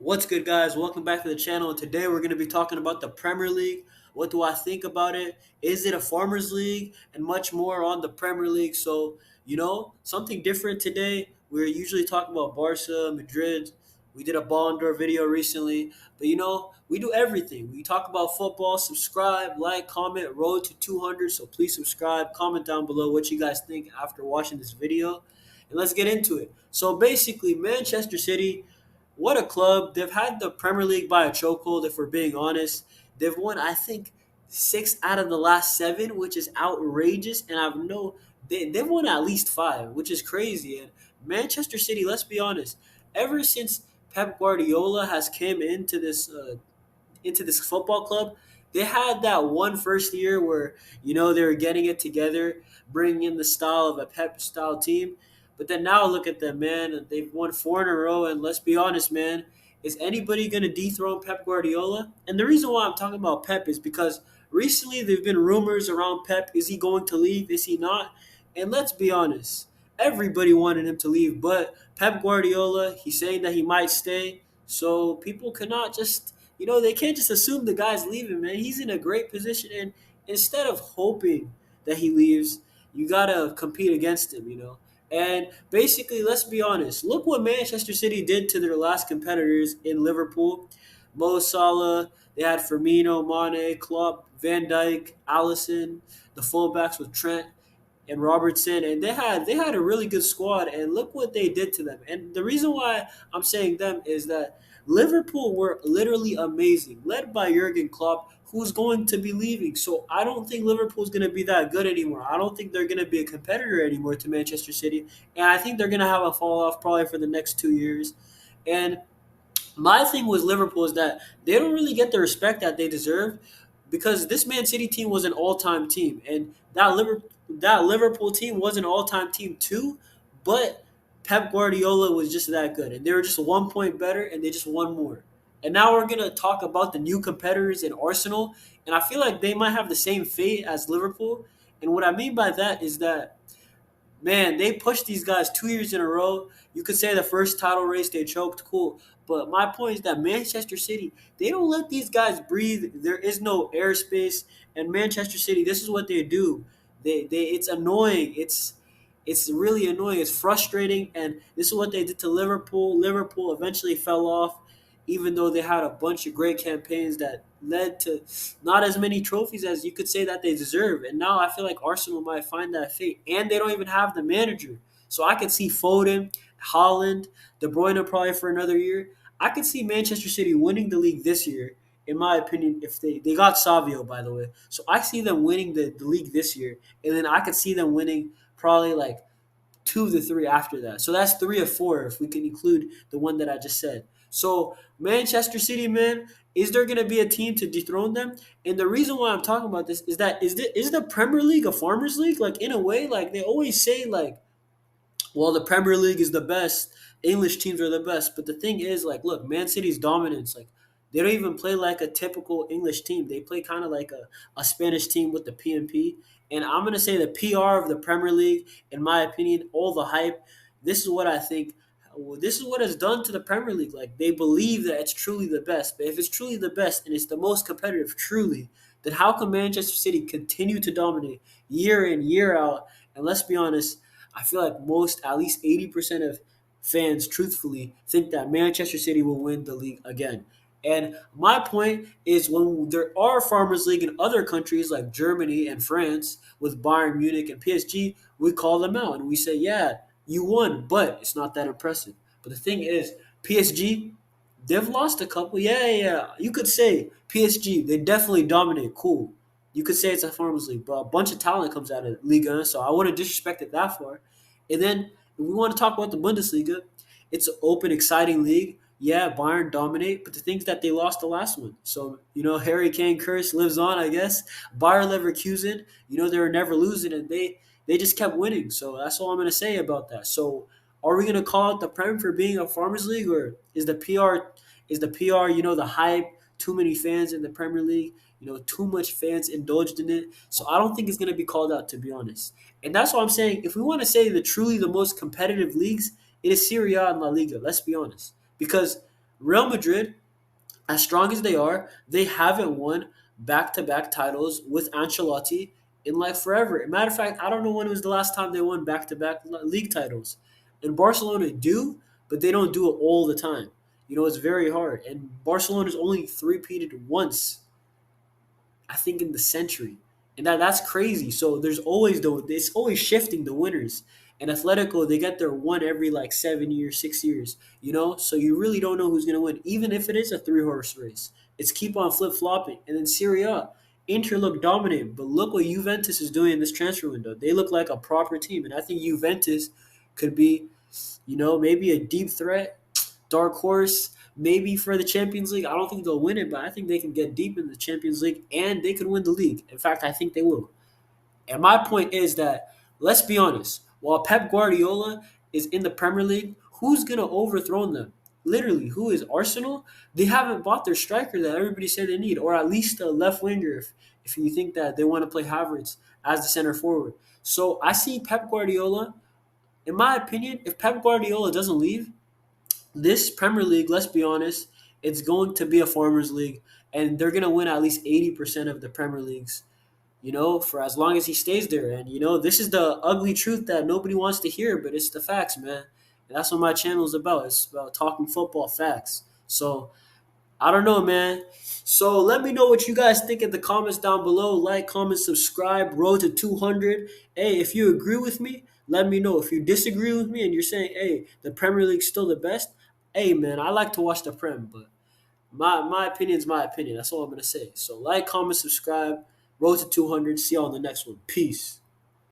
What's good, guys? Welcome back to the channel. And today we're going to be talking about the Premier League. What do I think about it? Is it a farmers league? And much more on the Premier League. So, something different today. We're usually talking about Barca, Madrid. We did a Ballon d'Or video recently. But, we do everything. We talk about football. Subscribe, like, comment, road to 200. So please subscribe. Comment down below what you guys think after watching this video. And let's get into it. So basically, Manchester City, what a club. They've had the Premier League by a chokehold, if we're being honest. They've won, I think, six out of the last seven, which is outrageous. And they've won at least five, which is crazy. And Manchester City, let's be honest, ever since Pep Guardiola has came into this football club, they had that one first year where they were getting it together, bringing in the style of a Pep style team. But then now look at them, man. They've won four in a row, and let's be honest, man. Is anybody going to dethrone Pep Guardiola? And the reason why I'm talking about Pep is because recently there've been rumors around Pep. Is he going to leave? Is he not? And let's be honest, everybody wanted him to leave, but Pep Guardiola, he's saying that he might stay. So people cannot just, they can't just assume the guy's leaving, man. He's in a great position, and instead of hoping that he leaves, you gotta compete against him. And basically, let's be honest. Look what Manchester City did to their last competitors in Liverpool. Mo Salah, they had Firmino, Mane, Klopp, Van Dijk, Allison, the fullbacks with Trent and Robertson, and they had a really good squad. And look what they did to them. And the reason why I'm saying them is that Liverpool were literally amazing, led by Jurgen Klopp, who's going to be leaving. So I don't think Liverpool's going to be that good anymore. I don't think they're going to be a competitor anymore to Manchester City, and I think they're going to have a fall off probably for the next 2 years. And my thing with Liverpool is that they don't really get the respect that they deserve because this Man City team was an all-time team, and that Liverpool team was an all-time team too. But Pep Guardiola was just that good, and they were just 1 point better, and they just won more. And now we're gonna talk about the new competitors in Arsenal, and I feel like they might have the same fate as Liverpool. And what I mean by that is that, man, they pushed these guys 2 years in a row. You could say the first title race they choked, cool. But my point is that Manchester City, they don't let these guys breathe. There is no airspace. And Manchester City, this is what they do. It's annoying. It's really annoying. It's frustrating. And this is what they did to Liverpool. Liverpool eventually fell off, even though they had a bunch of great campaigns that led to not as many trophies as you could say that they deserve. And now I feel like Arsenal might find that fate. And they don't even have the manager. So I could see Foden, Holland, De Bruyne probably for another year. I could see Manchester City winning the league this year, in my opinion, if they got Savio, by the way. So I see them winning the league this year. And then I could see them winning probably like two of the three after that. So that's three of four if we can include the one that I just said. So Manchester City, man, is there going to be a team to dethrone them? And the reason why I'm talking about this is that is the Premier League a farmers league? Like in a way, like they always say, like, well, the Premier League is the best. English teams are the best. But the thing is, like, look, Man City's dominance, like, they don't even play like a typical English team. They play kind of like a Spanish team with the PMP. And I'm going to say the PR of the Premier League, in my opinion, all the hype, this is what I think. This is what it's done to the Premier League. Like, they believe that it's truly the best. But if it's truly the best and it's the most competitive, truly, then how can Manchester City continue to dominate year in, year out? And let's be honest, I feel like most, at least 80% of fans, truthfully, think that Manchester City will win the league again. And my point is when there are Farmers League in other countries like Germany and France with Bayern Munich and PSG, we call them out and we say, yeah, you won, but it's not that impressive. But the thing is, PSG, they've lost a couple. Yeah, yeah, yeah. You could say PSG, they definitely dominate. Cool. You could say it's a Farmers League, but a bunch of talent comes out of Liga, 1, so I wouldn't disrespect it that far. And then if we want to talk about the Bundesliga, it's an open, exciting league. Yeah, Bayern dominate, but the things that they lost the last one. So, Harry Kane curse lives on, I guess. Bayer Leverkusen, they were never losing, and they just kept winning. So that's all I'm going to say about that. So are we going to call it the Prem for being a Farmers League, or is the PR, the hype, too many fans in the Premier League, too much fans indulged in it. So I don't think it's going to be called out, to be honest. And that's what I'm saying. If we want to say the truly the most competitive leagues, it is Serie A and La Liga. Let's be honest, because Real Madrid, as strong as they are, they haven't won back-to-back titles with Ancelotti in like forever. Matter of fact, I don't know when was the last time they won back-to-back league titles. And Barcelona do, but they don't do it all the time. It's very hard. And Barcelona's only three-peated once, I think, in the century, and that's crazy. So there's always it's always shifting the winners. And Atletico, they get their one every like 7 years, 6 years. So you really don't know who's gonna win, even if it is a three-horse race. It's keep on flip flopping. And then Serie A, Inter look dominant, but look what Juventus is doing in this transfer window. They look like a proper team, and I think Juventus could be, maybe a deep threat, dark horse, maybe for the Champions League. I don't think they'll win it, but I think they can get deep in the Champions League and they could win the league. In fact, I think they will. And my point is that, let's be honest, while Pep Guardiola is in the Premier League, who's going to overthrow them? Literally, who is Arsenal? They haven't bought their striker that everybody said they need, or at least a left winger if you think that they want to play Havertz as the center forward. So I see Pep Guardiola, in my opinion, if Pep Guardiola doesn't leave, this Premier League, let's be honest, it's going to be a farmers league, and they're going to win at least 80% of the Premier Leagues, for as long as he stays there. And this is the ugly truth that nobody wants to hear, but it's the facts, man. And that's what my channel is about. It's about talking football facts. So I don't know, man. So let me know what you guys think in the comments down below. Like, comment, subscribe. Road to 200. Hey, if you agree with me, let me know. If you disagree with me and you're saying, hey, the Premier League's still the best, hey, man, I like to watch the Prem, but my opinion's my opinion. That's all I'm going to say. So like, comment, subscribe. Road to 200. See y'all on the next one. Peace.